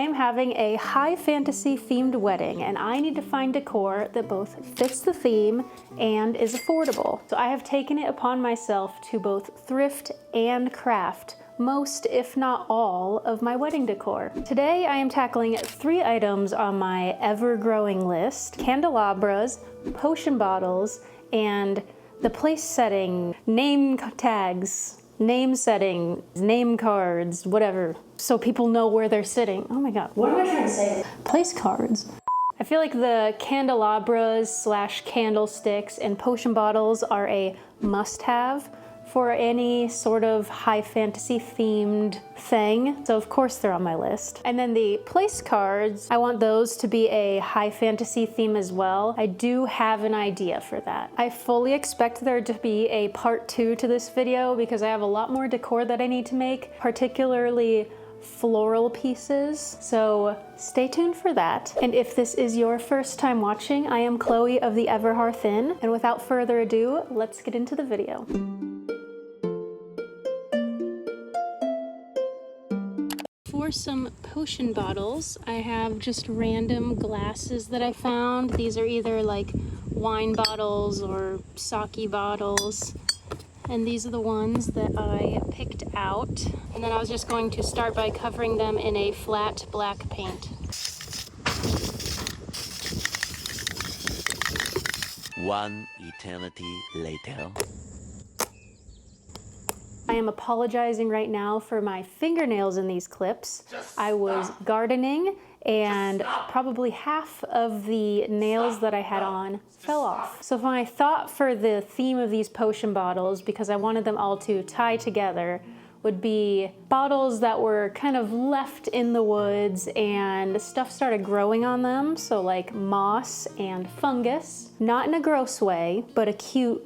am having a high fantasy themed wedding and I need to find decor that both fits the theme and is affordable. So I have taken it upon myself to both thrift and craft most, if not all, of my wedding decor. Today I am tackling 3 items on my ever-growing list: candelabras, potion bottles, and the place setting, name tags, name setting, name cards, whatever, so people know where they're sitting. Oh my god, what am I trying to say? Place cards. I feel like the candelabras slash candlesticks and potion bottles are a must-have for any sort of high fantasy themed thing. So of course they're on my list. And then the place cards, I want those to be a high fantasy theme as well. I do have an idea for that. I fully expect there to be a part 2 to this video because I have a lot more decor that I need to make, particularly floral pieces, so stay tuned for that. And if this is your first time watching, I am Chloe of the Everhearth Inn, and without further ado, let's get into the video. For some potion bottles, I have just random glasses that I found. These are either like wine bottles or sake bottles. And these are the ones that I picked out. And then I was just going to start by covering them in a flat black paint. One eternity later. I am apologizing right now for my fingernails in these clips. I was gardening and probably half of the nails that I had on fell off. So my thought for the theme of these potion bottles, because I wanted them all to tie together, would be bottles that were kind of left in the woods and stuff started growing on them. So like moss and fungus, not in a gross way, but a cute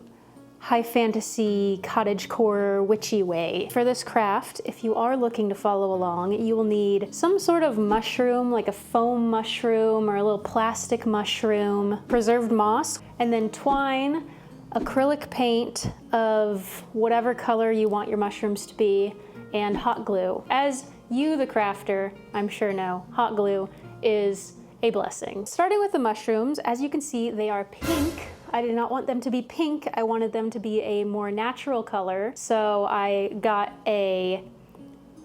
high fantasy, cottagecore, witchy way. For this craft, if you are looking to follow along, you will need some sort of mushroom, like a foam mushroom or a little plastic mushroom, preserved moss, and then twine, acrylic paint of whatever color you want your mushrooms to be, and hot glue. As you, the crafter, I'm sure know, hot glue is a blessing. Starting with the mushrooms, as you can see, they are pink. I did not want them to be pink. I wanted them to be a more natural color. So I got a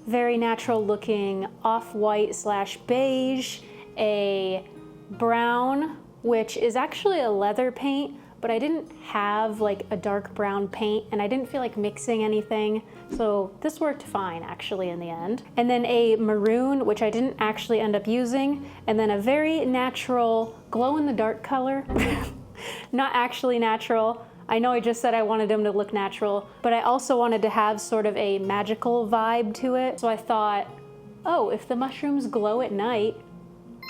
very natural looking off-white slash beige, a brown, which is actually a leather paint, but I didn't have like a dark brown paint and I didn't feel like mixing anything. So this worked fine actually in the end. And then a maroon, which I didn't actually end up using. And then a very natural glow in the dark color. Not actually natural. I know I just said I wanted them to look natural, but I also wanted to have sort of a magical vibe to it. So I thought, oh, if the mushrooms glow at night,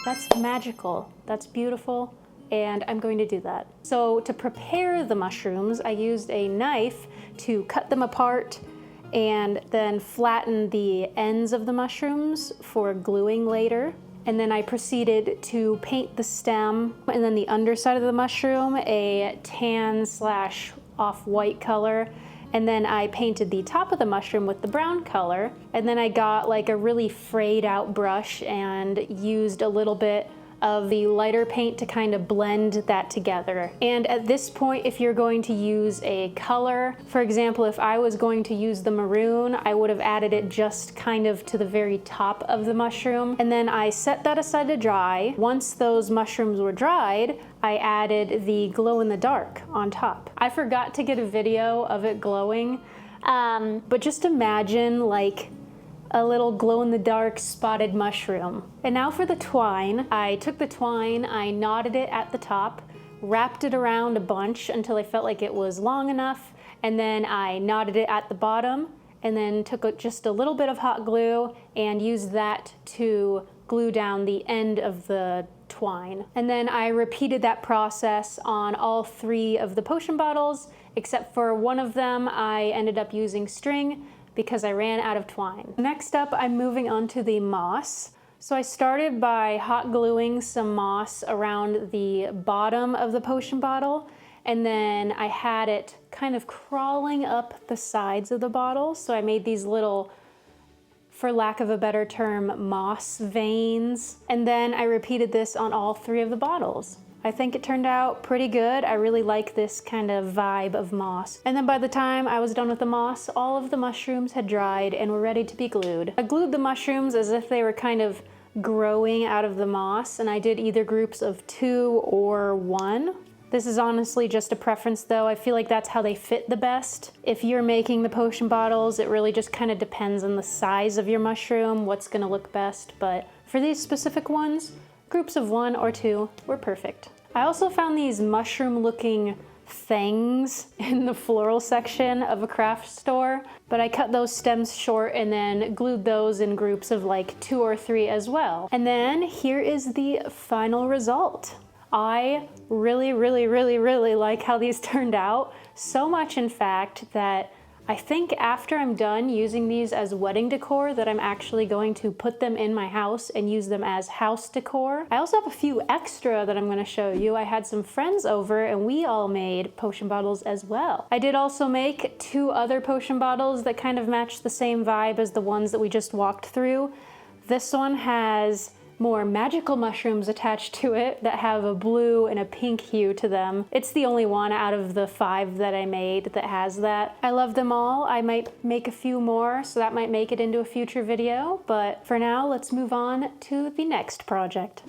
that's magical, that's beautiful, and I'm going to do that. So to prepare the mushrooms, I used a knife to cut them apart and then flatten the ends of the mushrooms for gluing later. And then I proceeded to paint the stem and then the underside of the mushroom a tan slash off-white color. And then I painted the top of the mushroom with the brown color. And then I got like a really frayed out brush and used a little bit of the lighter paint to kind of blend that together. And at this point, if you're going to use a color, for example, if I was going to use the maroon, I would have added it just kind of to the very top of the mushroom. And then I set that aside to dry. Once those mushrooms were dried, I added the glow in the dark on top. I forgot to get a video of it glowing, but just imagine like a little glow-in-the-dark spotted mushroom. And now for the twine. I took the twine, I knotted it at the top, wrapped it around a bunch until I felt like it was long enough, and then I knotted it at the bottom, and then took just a little bit of hot glue and used that to glue down the end of the twine. And then I repeated that process on all 3 of the potion bottles, except for one of them I ended up using string because I ran out of twine. Next up, I'm moving on to the moss. So I started by hot gluing some moss around the bottom of the potion bottle, and then I had it kind of crawling up the sides of the bottle. So I made these little for lack of a better term, moss veins. And then I repeated this on all 3 of the bottles. I think it turned out pretty good. I really like this kind of vibe of moss. And then by the time I was done with the moss, all of the mushrooms had dried and were ready to be glued. I glued the mushrooms as if they were kind of growing out of the moss, and I did either groups of 2 or 1. This is honestly just a preference though. I feel like that's how they fit the best. If you're making the potion bottles, it really just kind of depends on the size of your mushroom, what's gonna look best. But for these specific ones, groups of 1 or 2 were perfect. I also found these mushroom looking things in the floral section of a craft store, but I cut those stems short and then glued those in groups of like 2 or 3 as well. And then here is the final result. I really like how these turned out. So much, in fact, that I think after I'm done using these as wedding decor that I'm actually going to put them in my house and use them as house decor. I also have a few extra that I'm going to show you. I had some friends over and we all made potion bottles as well. I did also make 2 other potion bottles that kind of match the same vibe as the ones that we just walked through. This one has more magical mushrooms attached to it that have a blue and a pink hue to them. It's the only one out of the 5 that I made that has that. I love them all. I might make a few more, so that might make it into a future video, but for now, let's move on to the next project.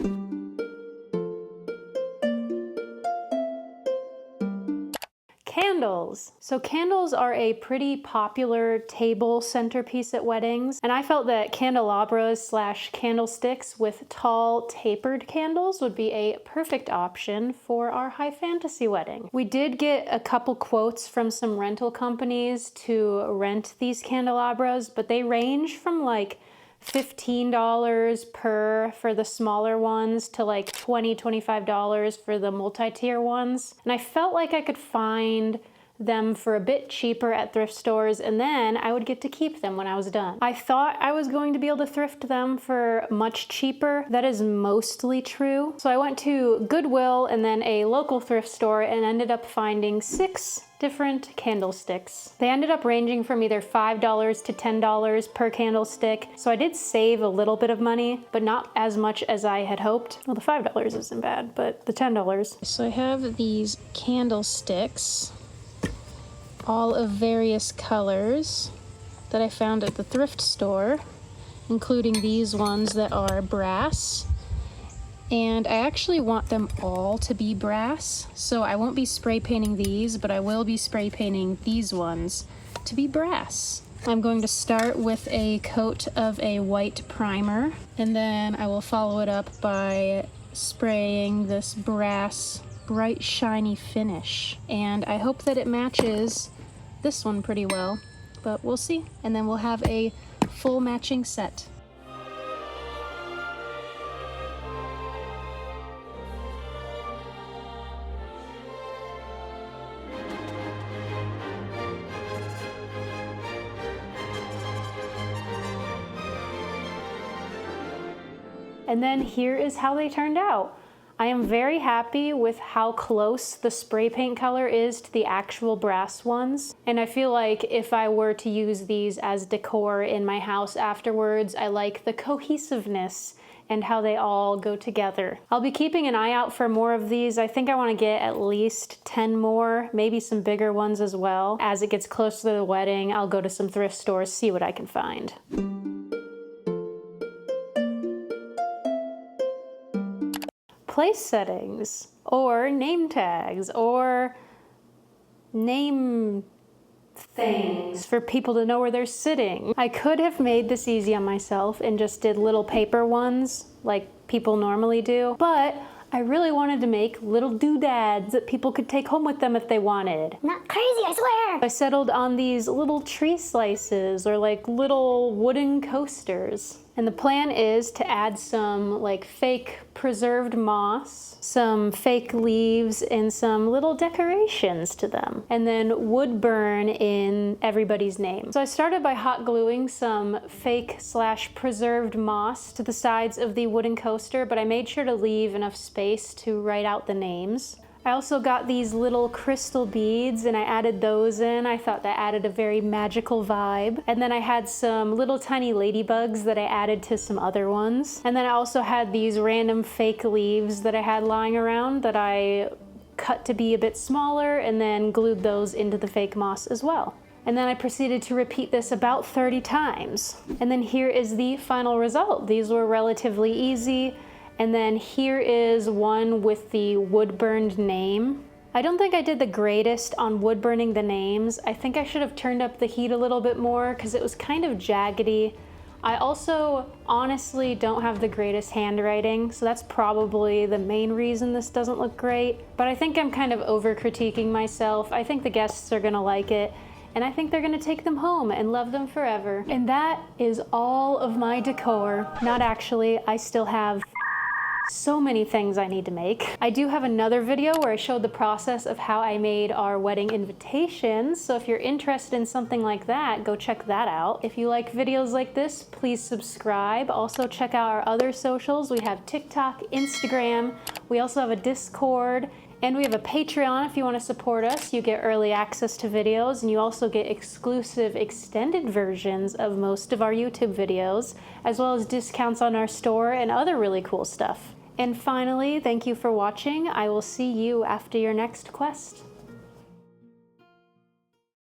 Candles. So candles are a pretty popular table centerpiece at weddings, and I felt that candelabras / candlesticks with tall tapered candles would be a perfect option for our high fantasy wedding. We did get a couple quotes from some rental companies to rent these candelabras, but they range from like $15 per for the smaller ones to like $25 for the multi-tier ones. And I felt like I could find them for a bit cheaper at thrift stores, and then I would get to keep them when I was done. I thought I was going to be able to thrift them for much cheaper. That is mostly true. So I went to Goodwill and then a local thrift store and ended up finding 6 different candlesticks. They ended up ranging from either $5 to $10 per candlestick. So I did save a little bit of money, but not as much as I had hoped. Well, the $5 isn't bad, but the $10. So I have these candlesticks, all of various colors that I found at the thrift store, including these ones that are brass. And I actually want them all to be brass, so I won't be spray painting these, but I will be spray painting these ones to be brass. I'm going to start with a coat of a white primer, and then I will follow it up by spraying this brass bright shiny finish. And I hope that it matches this one pretty well, but we'll see. And then we'll have a full matching set. And then here is how they turned out. I am very happy with how close the spray paint color is to the actual brass ones. And I feel like if I were to use these as decor in my house afterwards, I like the cohesiveness and how they all go together. I'll be keeping an eye out for more of these. I think I want to get at least 10 more, maybe some bigger ones as well. As it gets closer to the wedding, I'll go to some thrift stores, see what I can find. Place settings, or name tags, or name things for people to know where they're sitting. I could have made this easy on myself and just did little paper ones like people normally do, but I really wanted to make little doodads that people could take home with them if they wanted. Not crazy, I swear! I settled on these little tree slices or like little wooden coasters. And the plan is to add some like fake preserved moss, some fake leaves, and some little decorations to them. And then wood burn in everybody's name. So I started by hot gluing some fake / preserved moss to the sides of the wooden coaster, but I made sure to leave enough space to write out the names. I also got these little crystal beads and I added those in. I thought that added a very magical vibe. And then I had some little tiny ladybugs that I added to some other ones. And then I also had these random fake leaves that I had lying around that I cut to be a bit smaller and then glued those into the fake moss as well. And then I proceeded to repeat this about 30 times. And then here is the final result. These were relatively easy. And then here is one with the wood burned name. I don't think I did the greatest on wood burning the names. I think I should have turned up the heat a little bit more because it was kind of jaggedy. I also honestly don't have the greatest handwriting, so that's probably the main reason this doesn't look great. But I think I'm kind of over critiquing myself. I think the guests are gonna like it, and I think they're gonna take them home and love them forever. And that is all of my decor. Not actually, I still have so many things I need to make. I do have another video where I showed the process of how I made our wedding invitations, so if you're interested in something like that, go check that out. If you like videos like this, please subscribe. Also check out our other socials. We have TikTok, Instagram, we also have a Discord, and we have a Patreon if you want to support us. You get early access to videos, and you also get exclusive extended versions of most of our YouTube videos, as well as discounts on our store and other really cool stuff. And finally, thank you for watching. I will see you after your next quest.